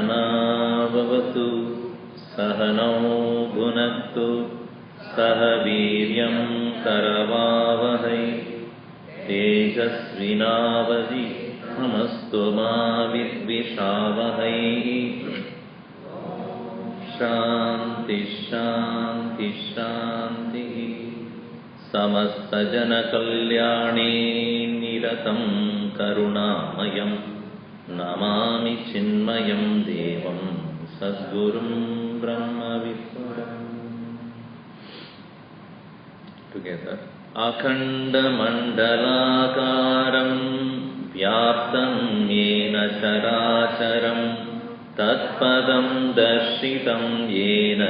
सहनाववतु सहनौ भुनक्तु सह वीर्यं करवावहै तेजस्विनावधीतमस्तु मा विद्विषावहै शान्ति शान्ति शान्तिः समस्तजनकल्याणे निरतं करुणामयं नमामि चिन्मयं देवं सद्गुरुं ब्रह्मविद्वरम्. Together. अखण्डमण्डलाकारं व्याप्तं येन चराचरं तत्पदं दर्शितं येन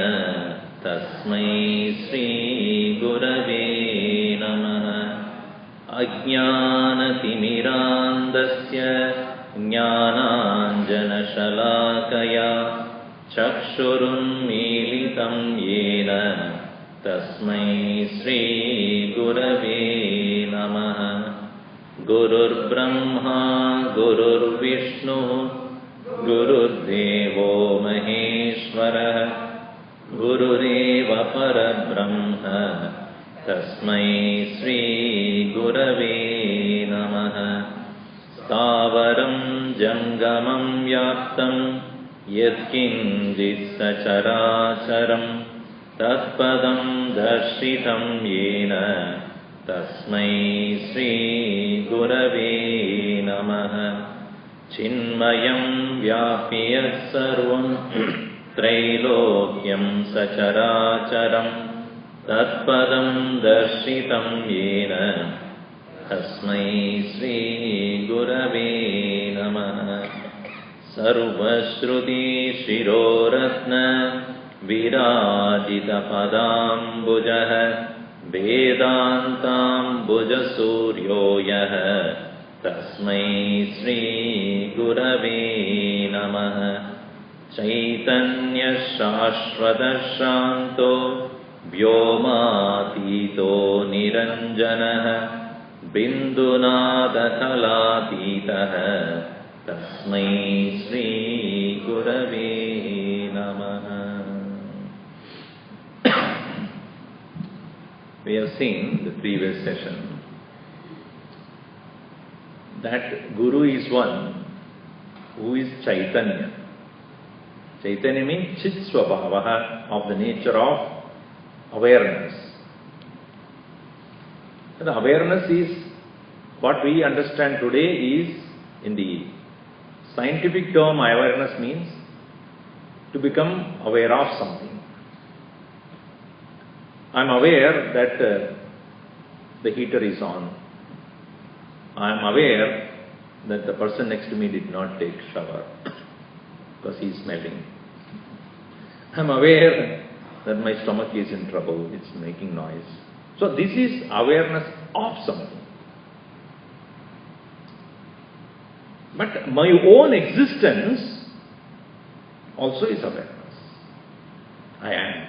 तस्मै श्रीगुरवे नमः. अज्ञानतिमिरान्धस्य ज्ञानाञ्जनशलाकया चक्षुरुन्मीलितं येन तस्मै श्रीगुरवे नमः. गुरुर्ब्रह्मा गुरुर्विष्णुः गुरुर्देवो महेश्वरः गुरुरेव परब्रह्म तस्मै श्रीगुरवे नमः. स्थावरं जङ्गमं व्याप्तं यत्किञ्चित् सचराचरं तत्पदं दर्शितं येन तस्मै श्रीगुरवे नमः. चिन्मयं व्याप्य यत्सर्वं त्रैलोक्यं सचराचरं तत्पदं दर्शितं येन तस्मै श्रीगुरवे नमः. सर्वश्रुतिशिरोरत्न विराजितपदाम्बुजः वेदान्ताम्बुजसूर्यो यः तस्मै श्रीगुरवे नमः. चैतन्यशाश्वतशान्तो व्योमातीतो निरञ्जनः बिन्दुनादकलातीतः तस्मै श्रीगुरवे नमः. We have seen the previous session that Guru is one who is Chaitanya. Chaitanya means Chit Swabhavaha, of the nature of awareness. And the awareness is what we understand today is, in the scientific term, awareness means to become aware of something. I am aware that the heater is on. I am aware that the person next to me did not take shower because he is smelling. I am aware that my stomach is in trouble, it's making noise. So this is awareness of something. But my own existence also is awareness. I am.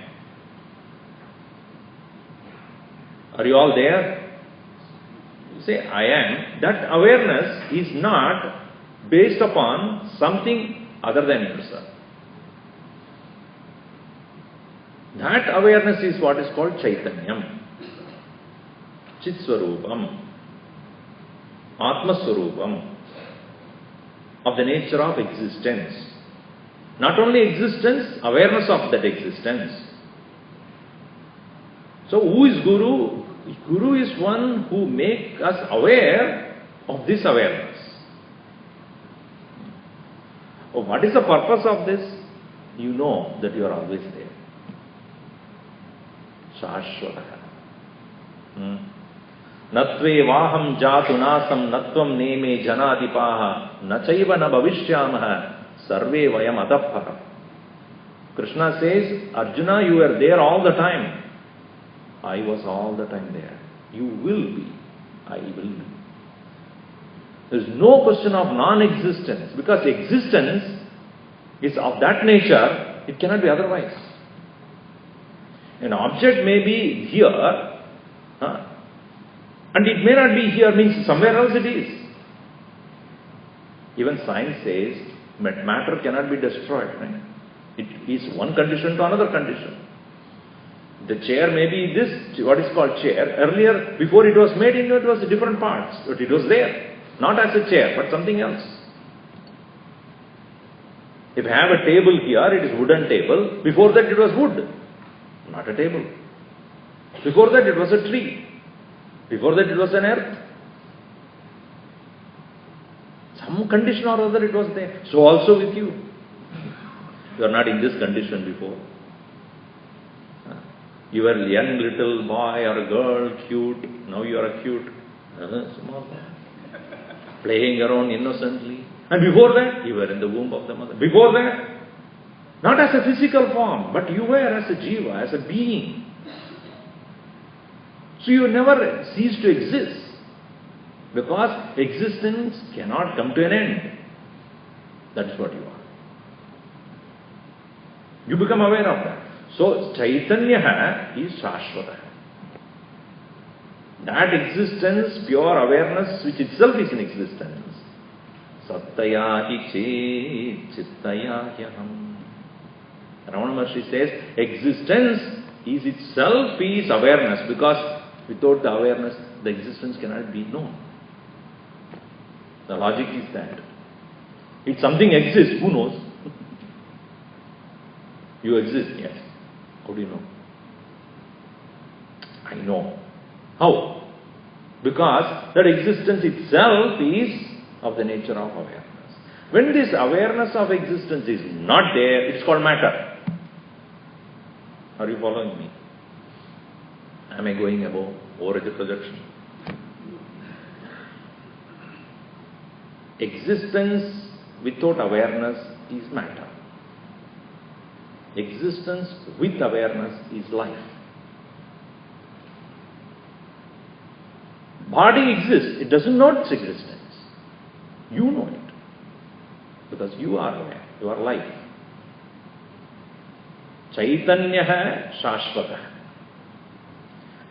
Are you all there? You say, I am. That awareness is not based upon something other than yourself. That awareness is what is called Chaitanyam, Chitswarupam, Atmaswarupam, of the nature of existence. Not only existence, awareness of that existence. So who is Guru? Guru is one who makes us aware of this awareness. Oh, what is the purpose of this? You know that you are always there. Shashwataha. Natve vaham jatu nasam natvam neme janadipaha nachaiva na bhavishyamaha sarve vayam adappara. Krishna says, Arjuna, you were there all the time. I was all the time there. You will be. I will be. There is no question of non-existence, because existence is of that nature, it cannot be otherwise. An object may be here, and it may not be here, means somewhere else it is. Even science says Matter cannot be destroyed, right? It is one condition to another condition. The chair may be this, what is called chair. Earlier, before it was made, it was different parts, but it was there. Not as a chair, but something else. If I have a table here, it is wooden table. Before that, it was wood, not a table. Before that, it was a tree. Before that, it was an earth. Some condition or other it was there. So also with you. You are not in this condition before. You were a young little boy or a girl, cute. Now you are a cute. Small boy. Playing around innocently. And before that, you were in the womb of the mother. Before that, not as a physical form, but you were as a jiva, as a being. So you never cease to exist. Because existence cannot come to an end. That is what you are. You become aware of that. So, Chaitanya is Shashvata. That existence, pure awareness, which itself is in existence. Sattaya hi chet chittaya hyaham. Ramana Maharshi says, existence is itself is awareness, because without the awareness, the existence cannot be known. The logic is that. If something exists, who knows? You exist, yes. How do you know? I know. How? Because that existence itself is of the nature of awareness. When this awareness of existence is not there, it's called matter. Are you following me? Am I going above? Over the projection? Existence without awareness is matter. Existence with awareness is life. Body exists, it doesn't know its existence. You know it. Because you are aware, you are life. Chaitanya Shashvata.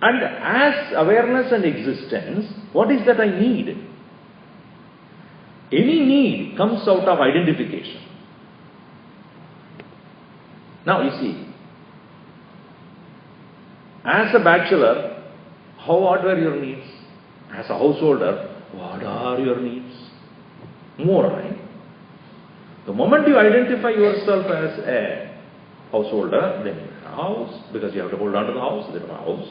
And as awareness and existence, what is that I need? Any need comes out of identification. Now you see, as a bachelor, what were your needs? As a householder, what are your needs? More, right? The moment you identify yourself as a householder, then you have a house, because you have to hold on to the house, then you have a house.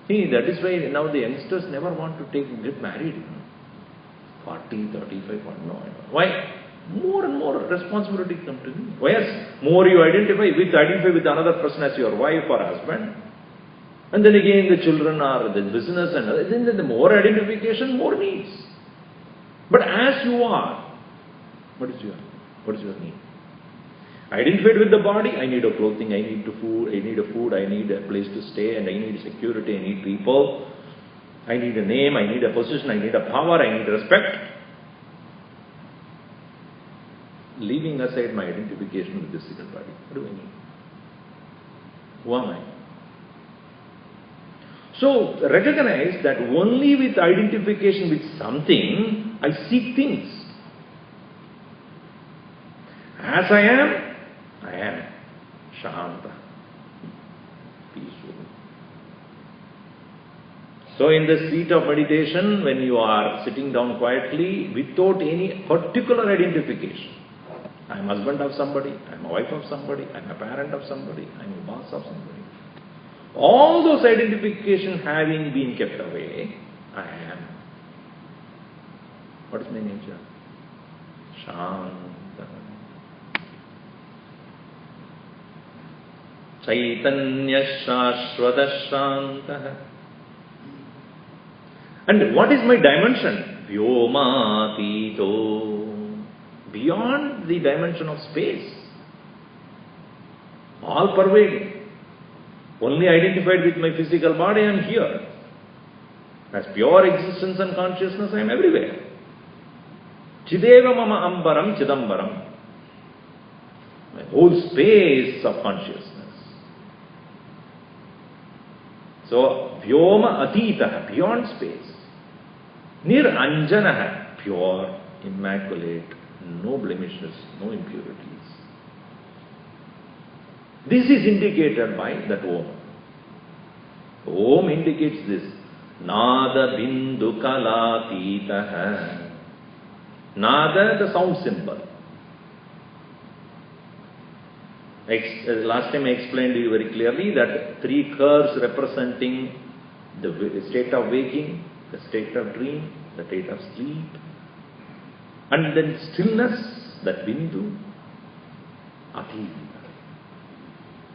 See, that is why now the youngsters never want to get married. 40, 35, 40, no. Why? More and more responsibility comes to me. Whereas more you identify with another person as your wife or husband, and then again the children or the business, and then the more identification, more needs. But as you are, what is your need? Identified with the body, I need a clothing, I need food, I need a place to stay, and I need security, I need people, I need a name, I need a position, I need a power, I need respect. Leaving aside my identification with the physical body, what do I need? Who am I? So, recognize that only with identification with something, I seek things. As I am Shanta, peaceful. So in the seat of meditation, when you are sitting down quietly, without any particular identification, I am husband of somebody, I am a wife of somebody, I am a parent of somebody, I am a boss of somebody. All those identifications having been kept away, I am. What is my nature? Shanta. Chaitanya Shashvata Shanta. And what is my dimension? Vyomatito. Beyond the dimension of space. All pervading. Only identified with my physical body, I am here. As pure existence and consciousness, I am everywhere. Chideva mama ambaram chidambaram. My whole space of consciousness. So, Vyoma Atitaha, beyond space. Niranjanaha, pure immaculate, no blemishes, no impurities. This is indicated by that Om. Om indicates this. Nada bindu kalatitaha. Nada, the sound symbol. Last time I explained to you very clearly that three curves representing the state of waking, the state of dream, the state of sleep, and then stillness, that bindu, ati.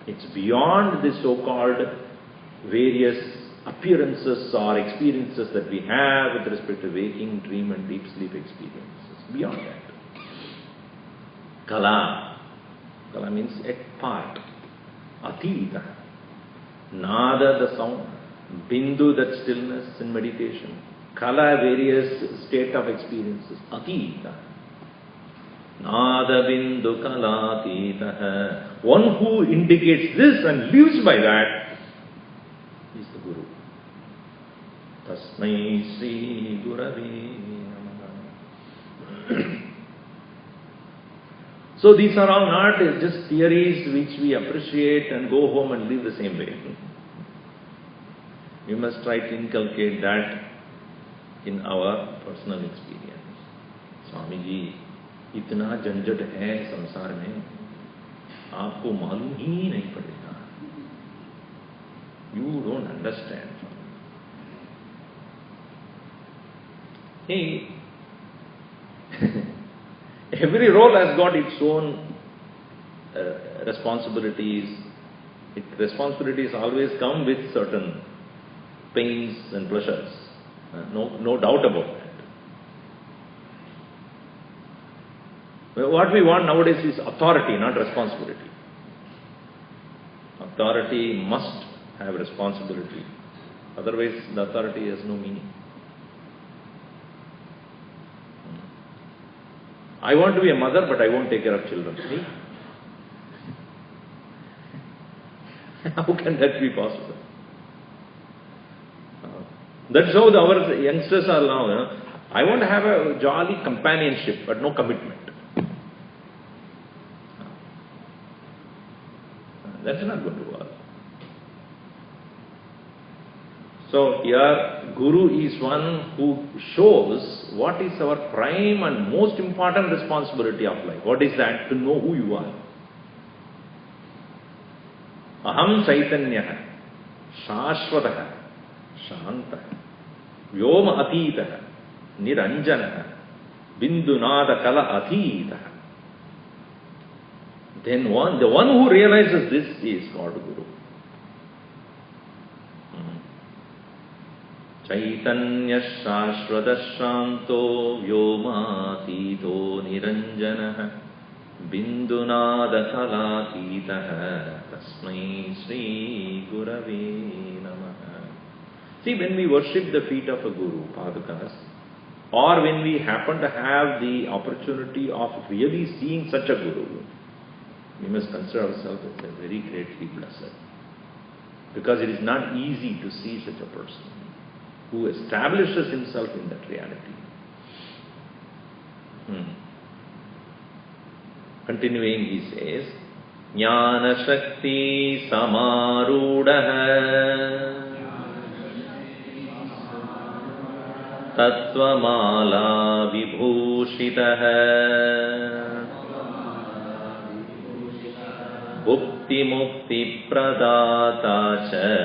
It's beyond the so-called various appearances or experiences that we have with respect to waking, dream and deep sleep experiences. Beyond that. Kala. Kala means a part. Atita. Nada, the sound. Bindu, that stillness in meditation. Kala, various state of experiences. Atita. Nada bindu kala atita. One who indicates this and lives by that is the Guru. Tasmai Sri Gurave Namaha. So these are all not just theories which we appreciate and go home and live the same way. We must try to inculcate that in our personal experience. Swami ji, इतना झंझट है संसार में, आपको मालूम ही नहीं पड़ेगा. You don't understand. Hey, every role has got its own responsibilities. Responsibilities always come with certain pains and pleasures. No doubt about that. What we want nowadays is authority, not responsibility. Authority must have responsibility. Otherwise, the authority has no meaning. I want to be a mother, but I won't take care of children. See? How can that be possible? That's how our youngsters are now. I want to have a jolly companionship, but no commitment. That's not going to work. So here, Guru is one who shows what is our prime and most important responsibility of life. What is that? To know who you are. Aham Chaitanya, Shashvataha, Shantaha, Vyoma Atitaha, Niranjanaha, Bindunada Kala Atitaha. Then the one who realizes this is called Guru. Chaitanya Shashvata Shanto Vyomatito Niranjanaha Bindunada Kalatitaha Tasmai Sri Gurave Namaha. See, when we worship the feet of a Guru, Padukas, or when we happen to have the opportunity of really seeing such a Guru, we must consider ourselves as a very greatly blessed. Because it is not easy to see such a person who establishes himself in that reality. Continuing, he says, Jnana Shakti Samarudaha Tattvamala Vibhushitaha Bhukti Mukti Pradata Cha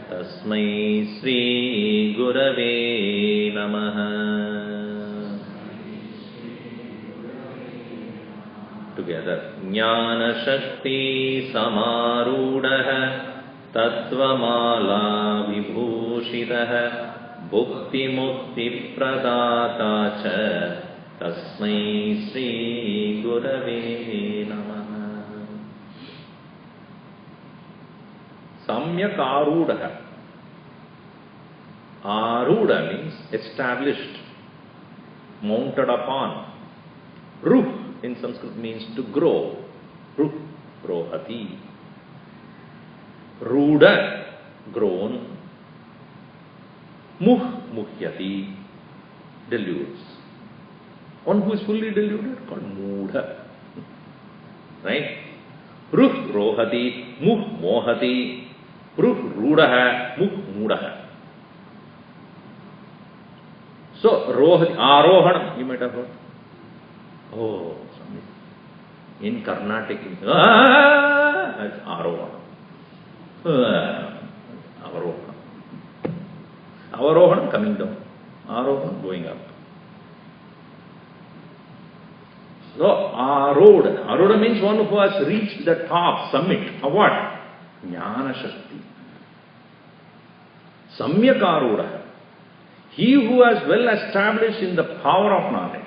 Tasmai Sri Gurave Namaha. Together. Jnana Shakti Samarudaha Tattvamala Vibhushitaha Bhukti Mukti Pradata Cha Tasmai Sri Gurave Namaha. Samyak Arudaha. Aruda means established, mounted upon. Ruh in Sanskrit means to grow. Ruh, rohati. Ruda, grown. Muh, muhyati, deludes. One who is fully deluded called moodha. Right? Pruh rohati, muh mohati, pruh rudaha, muh moodaha. So, rohati, arohanam, you might have heard. Oh, in Carnatic, that's arohanam. Avarohanam. Avarohanam coming down. Arohanam going up. So, Aroda. Aroda means one who has reached the top, summit of what? Jnana Shakti. Samyak Aroda. He who has well established in the power of knowledge.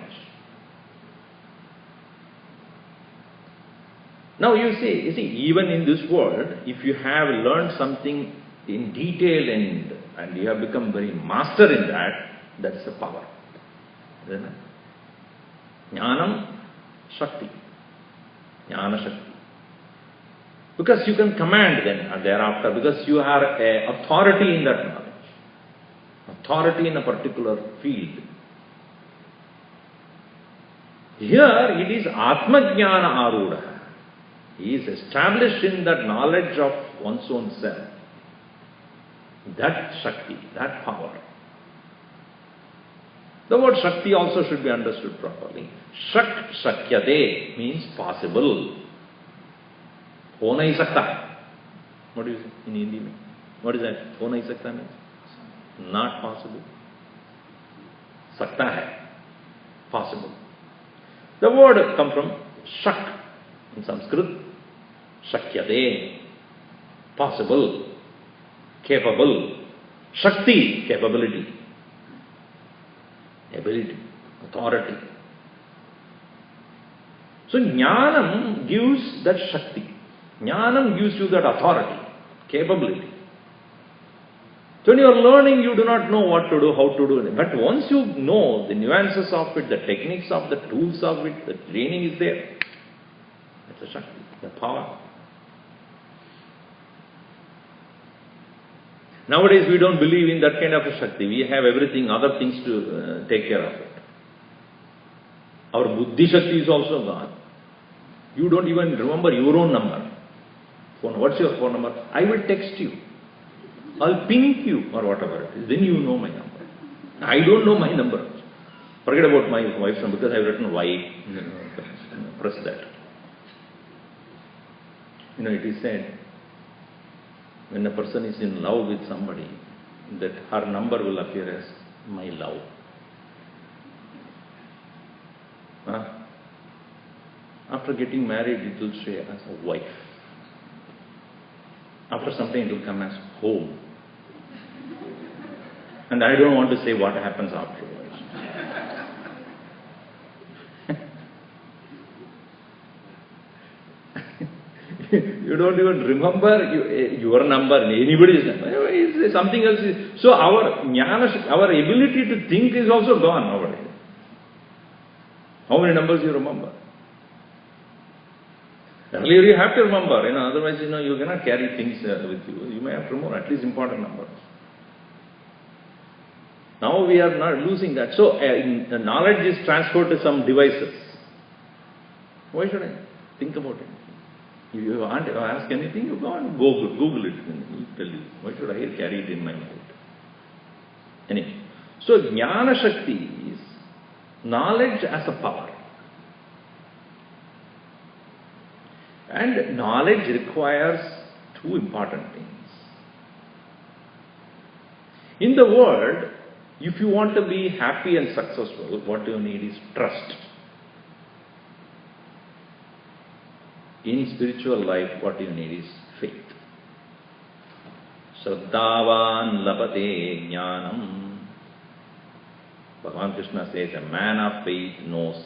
Now you see, even in this world, if you have learned something in detail and you have become very master in that, that's the power. Isn't it? Jnanam Shakti. Jnana Shakti. Because you can command then thereafter, because you are an authority in that knowledge. Authority in a particular field. Here it is Atma Jnana Aruda. He is established in that knowledge of one's own self. That Shakti, that power. The word Shakti also should be understood properly. Shak Shakyate means possible. Ho nahi sakta. What do you say in Hindi? What is that? Ho nahi sakta means? Not possible. Sakta hai. Possible. The word comes from Shak in Sanskrit. Shakyate. Possible. Capable. Shakti. Capability. Ability. Authority. So Jnanam gives that Shakti. Jnanam gives you that authority. Capability. So when you are learning, you do not know what to do, how to do it. But once you know the nuances of it, the techniques of the tools of it, the training is there. That's a Shakti, the power. Nowadays we don't believe in that kind of a Shakti. We have everything, other things to take care of it. Our Buddhi Shakti is also gone. You don't even remember your own number. What's your phone number? I will text you. I'll ping you or whatever it is. Then you know my number. I don't know my number. Forget about my wife's number because I've written Y. Press that. It is said, when a person is in love with somebody, that her number will appear as my love. After getting married, it will say as a wife. After some time, it will come as home. And I don't want to say what happens afterwards. You don't even remember your number, anybody's number. It's something else. So our jnana, our ability to think is also gone nowadays. How many numbers you remember? Earlier you have to remember, otherwise you cannot carry things with you. You may have to remember at least important numbers. Now we are not losing that. So knowledge is transferred to some devices. Why should I think about it? If you want to ask anything, you go and Google it and it will tell you. Why should I carry it in my mind? Anyway, so Jnana Shakti is knowledge as a power. And knowledge requires two important things. In the world, if you want to be happy and successful, what you need is trust. In spiritual life, what you need is faith. Shraddhavan labate jnanam. Bhagavan Krishna says, a man of faith knows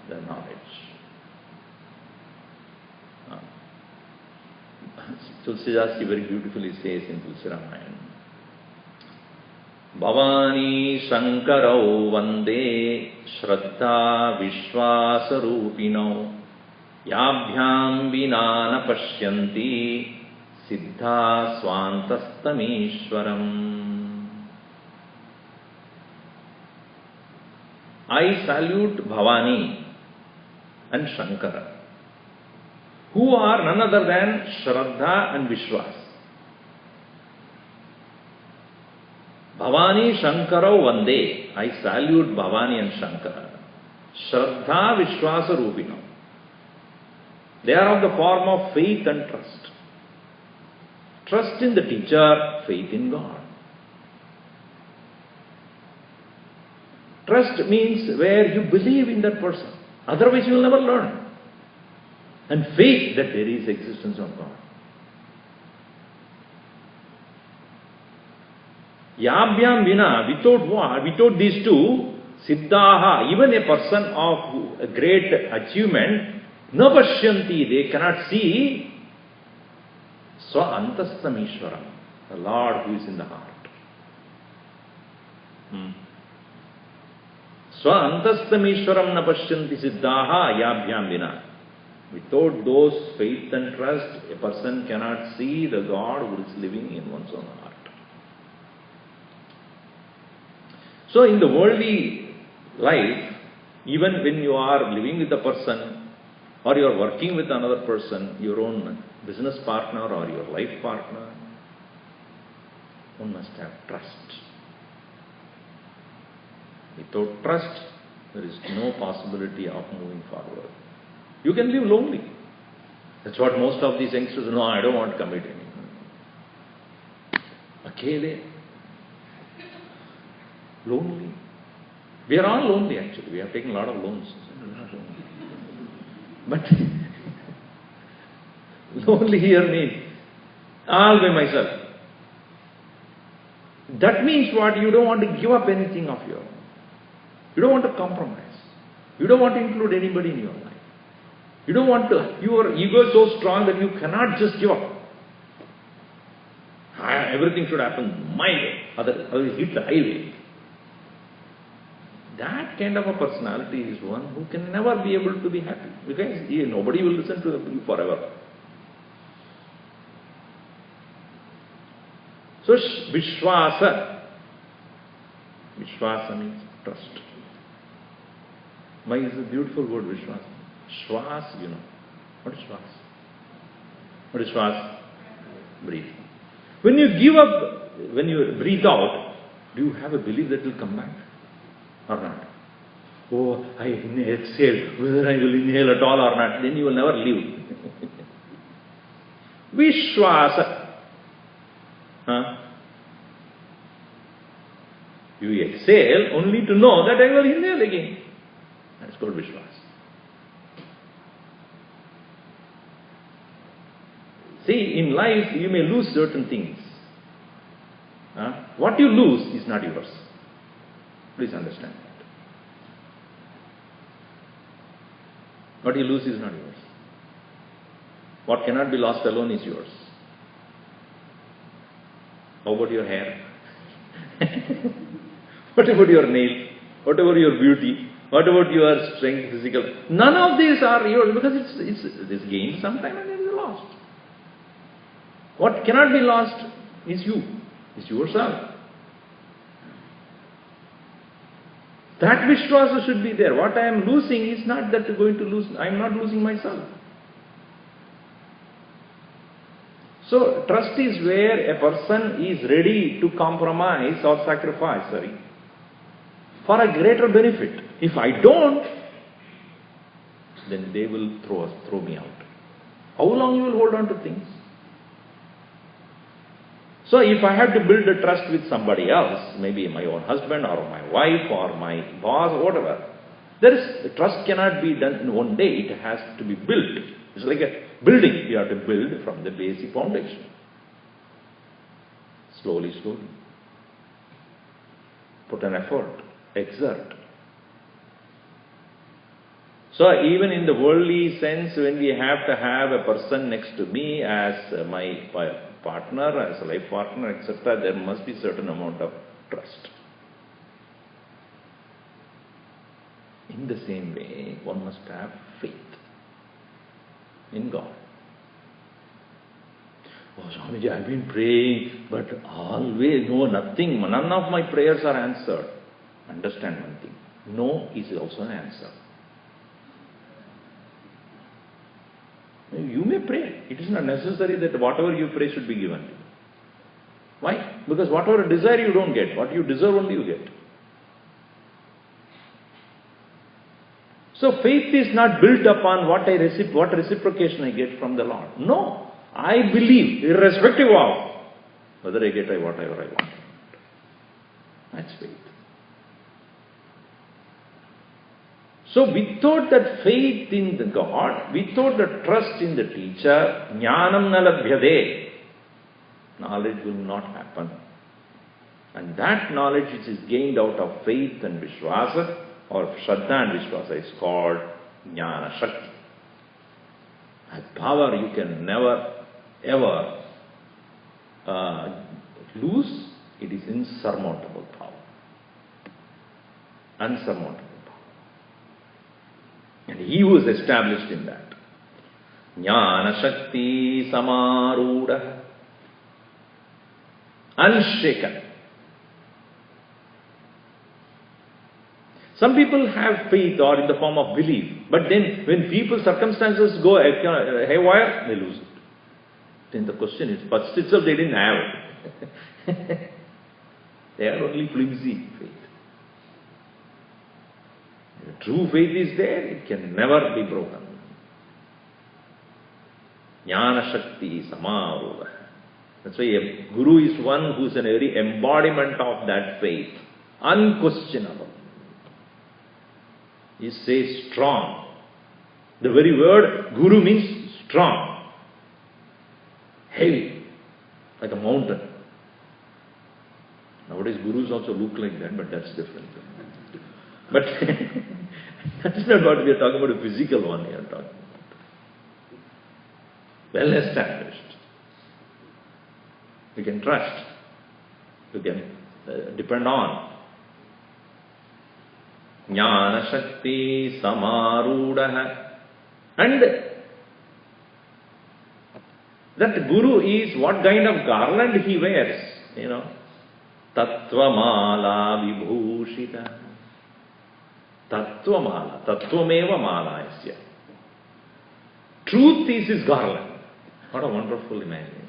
the knowledge. Tulsidas very beautifully says in Tulsi Ramayana, Bhavani Shankarau Vande Shraddha Vishwasa Rupino Yabhyam Vinana Pashyanti Siddha Swantastamishwaram. I salute Bhavani and Shankara, who are none other than Shraddha and Vishwas. Bhavani Shankara Vande. I salute Bhavani and Shankara. Shraddha Vishwasa Rupino. They are of the form of faith and trust. Trust in the teacher, faith in God. Trust means where you believe in that person. Otherwise you will never learn. And faith that there is existence of God. Yabhyam vina, without what? Without these two, siddhaha, even a person of a great achievement, na pashyanti, they cannot see swa antastam Ishvaram, the Lord who is in the heart. Swa antastam Ishvaram na pashyanti siddhaha yabhyam vina. Without those faith and trust, a person cannot see the God who is living in one's own heart. So in the worldly life, even when you are living with a person or you are working with another person, your own business partner or your life partner, one must have trust. Without trust, there is no possibility of moving forward. You can live lonely. That's what most of these youngsters, no, I don't want to commit anything. Akele. Lonely. We are all lonely actually. We have taken a lot of loans. But lonely here means all by myself. That means what? You don't want to give up anything of your own. You don't want to compromise. You don't want to include anybody in your life. You don't want to, your ego is so strong that you cannot just give up. Everything should happen my way, otherwise hit the highway. That kind of a personality is one who can never be able to be happy, because nobody will listen to you forever. So Vishwasa. Vishwasa means trust. Why is a beautiful word, Vishwasa? Shwas, you know. What is Shwas? What is Shwas? Breathe. When you give up, when you breathe out, do you have a belief that it will come back? Or not? Oh, I exhale, whether I will inhale at all or not, then you will never live. Vishwasa. You exhale only to know that I will inhale again. That's called Vishwas. See, in life you may lose certain things. What you lose is not yours. Please understand that. What you lose is not yours. What cannot be lost alone is yours. How about your hair? What about your nails? What about your beauty? What about your strength, physical? None of these are yours because it's gained sometime and then it's lost. What cannot be lost is you, is yourself. That Vishwasa should be there. What I am losing is not that going to lose, I am not losing myself. So, trust is where a person is ready to compromise or sacrifice, for a greater benefit. If I don't, then they will throw me out. How long you will hold on to things? So if I have to build a trust with somebody else, maybe my own husband or my wife or my boss or whatever, trust cannot be done in one day. It has to be built. It's like a building. You have to build from the basic foundation. Slowly, slowly. Put an effort. Exert. So even in the worldly sense, when we have to have a person next to me as my partner, as a life partner, etc., there must be certain amount of trust. In the same way, one must have faith in God. Oh, Swamiji, I've been praying, but always, no, nothing, none of my prayers are answered. Understand one thing. No is also an answer. You may pray. It is not necessary that whatever you pray should be given to you. Why? Because whatever desire you don't get. What you deserve only you get. So faith is not built upon what reciprocation I get from the Lord. No. I believe, irrespective of whether I get whatever I want. That's faith. So without that faith in the God, without the trust in the teacher, jnanam na labhyade, knowledge will not happen. And that knowledge which is gained out of faith and vishwasa, or shraddha and vishwasa, is called jnana shakti. That power you can never ever lose. It is insurmountable power. Unsurmountable. And he was established in that. Jnana Shakti Samaruda. Unshaken. Some people have faith or in the form of belief, but then when people's circumstances go haywire, they lose it. Then the question is, first itself they didn't have it. They had only flimsy faith. If true faith is there, it can never be broken. Jnana Shakti Samaruda. That's why a guru is one who is a very embodiment of that faith. Unquestionable. He says strong. The very word guru means strong. Heavy. Like a mountain. Nowadays gurus also look like that, but that's different. But that's not what we are talking about, a physical one we are talking about. Well established. We can trust. We can depend on. Jnana Shakti Samarudaha. And that guru is what kind of garland he wears, Tattvamala Vibhushita. Tattvamala. Tattvameva Malayasya. Truth is his garland. What a wonderful imagination.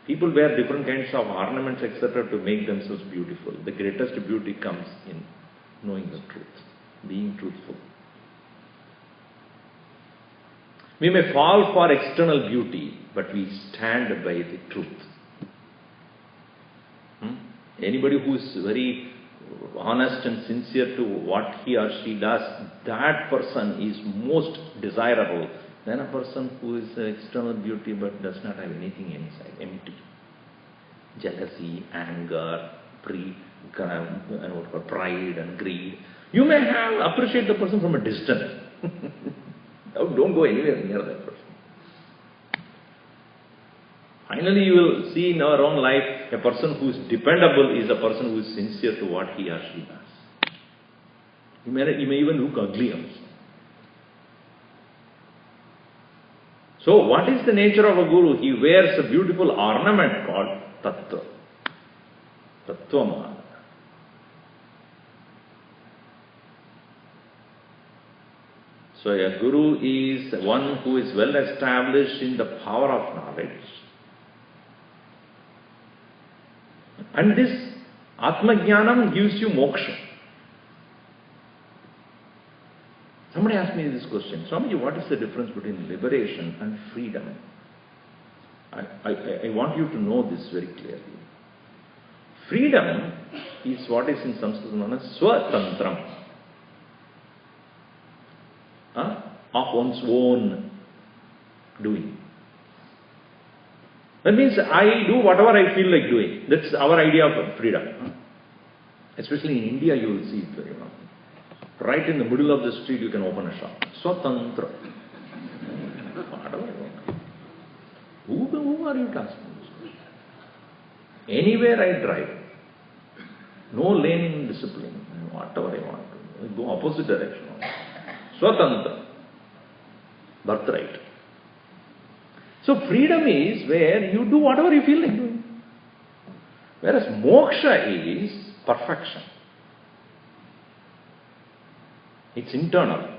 People wear different kinds of ornaments, etc., to make themselves beautiful. The greatest beauty comes in knowing the truth, being truthful. We may fall for external beauty, but we stand by the truth. Anybody who is very honest and sincere to what he or she does, that person is most desirable than a person who is external beauty but does not have anything inside, empty. Jealousy, anger, pride and greed. You may appreciate the person from a distance. Don't go anywhere near that person. Finally, you will see in our own life, a person who is dependable is a person who is sincere to what he or she does. He may even look ugly also. So, what is the nature of a guru? He wears a beautiful ornament called Tattva. Tattvamala. So, a guru is one who is well established in the power of knowledge. And this Atmajnanam gives you moksha. Somebody asked me this question, Swamiji, what is the difference between liberation and freedom? I want you to know this very clearly. Freedom is what is in Sanskrit known as Swatantram. Of one's own doing. That means I do whatever I feel like doing. That's our idea of freedom. Especially in India, you will see it very well. Right in the middle of the street, you can open a shop. Swatantra. Whatever I want. Who are you asking this question? Anywhere I drive, no lane discipline, whatever I want to. I go opposite direction. Swatantra. Birthright. So freedom is where you do whatever you feel like doing. Whereas moksha is perfection. It's internal.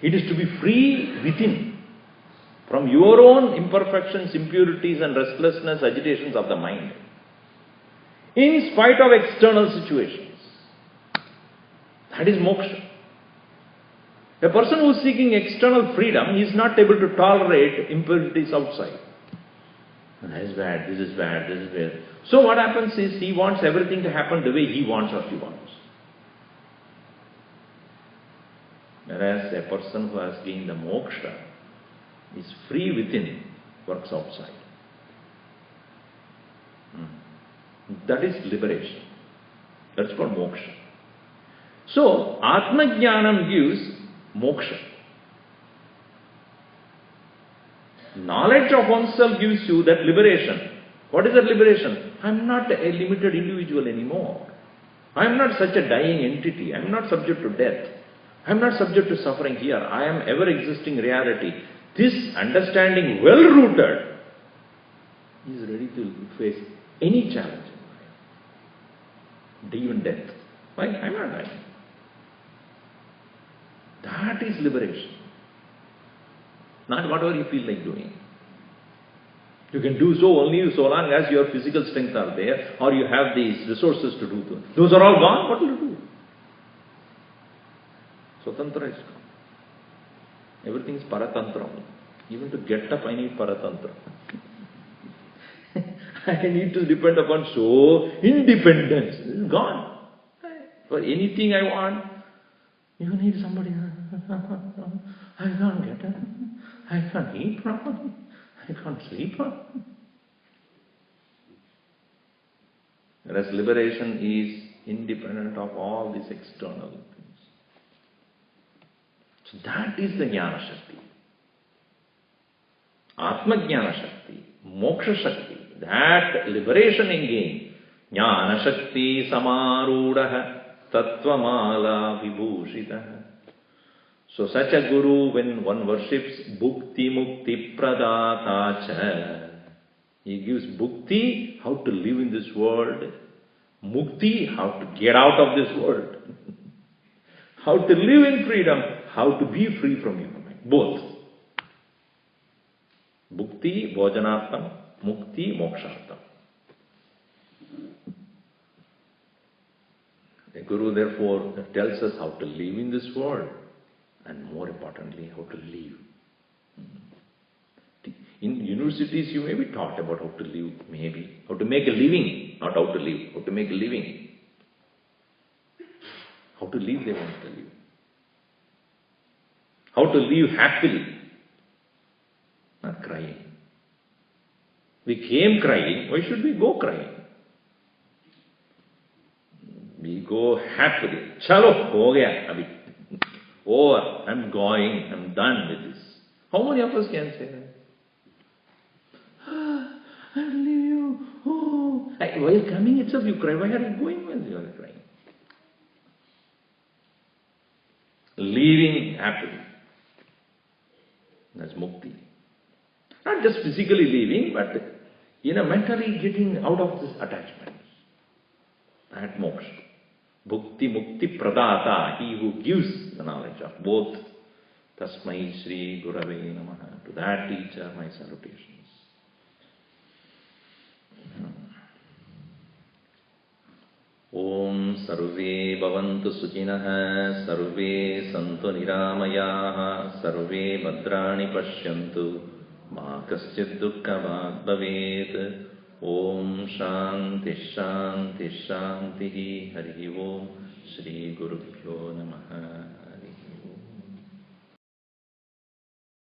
It is to be free within from your own imperfections, impurities and restlessness, agitations of the mind, in spite of external situations. That is moksha. A person who is seeking external freedom is not able to tolerate impurities outside. That is bad, this is bad, this is bad. So what happens is he wants everything to happen the way he wants or she wants. Whereas a person who has gained the moksha is free within, works outside. That is liberation. That's called moksha. So, Atma Jnanam gives moksha. Knowledge of oneself gives you that liberation. What is that liberation? I am not a limited individual anymore. I am not such a dying entity. I am not subject to death. I am not subject to suffering here. I am ever existing reality. This understanding, well rooted, is ready to face any challenge in life, even death. Why? I am not dying. That is liberation. Not whatever you feel like doing. You can do so only so long as your physical strength are there, or you have these resources to do so. Those are all gone, what will you do? Swatantra is gone. Everything is paratantra. Even to get up, I need paratantra. I need to depend upon independence. It's gone. For anything I want, you need somebody. I can't get up. I can't eat properly. I can't sleep properly. Whereas liberation is independent of all these external things. So that is the Jnana Shakti. Atma Jnana Shakti, Moksha Shakti, that liberation again. Jnana Shakti Samarudaha Tattvamala Vibhushitaha. So such a guru, when one worships, Bhukti Mukti Pradatacha, he gives Bhukti, how to live in this world, Mukti, how to get out of this world, how to live in freedom, how to be free from human mind. Both. Bhukti, Bhojanartham, Mukti, Mokshartham. The Guru therefore tells us how to live in this world, and more importantly, how to live. In universities, you may be taught about how to live, maybe. How to make a living, not how to live. How to make a living. How to live, they want to live. How to live happily, not crying. We came crying, why should we go crying? We go happily. Chalo, ho gaya, abhi. Over, I'm going, I'm done with this. How many of us can say that? I'll leave you. Oh. While coming itself you cry. Why are you going when you are crying? Leaving happily. That's mukti. Not just physically leaving, but mentally getting out of this attachment. That moksha. Bhukti Mukti Pradata, he who gives the knowledge of both. Tasmai Shri Gurave Namaha. To that teacher, my salutations. Om Sarve Bhavantu Suchinaha, Sarve Santu Niramayaha, Sarve Bhadrani Pashyantu, Ma Kaschid Dukkha Bhavet. Om Shanti Shanti Shanti Hari Om Shri Gurubhyo Namaha.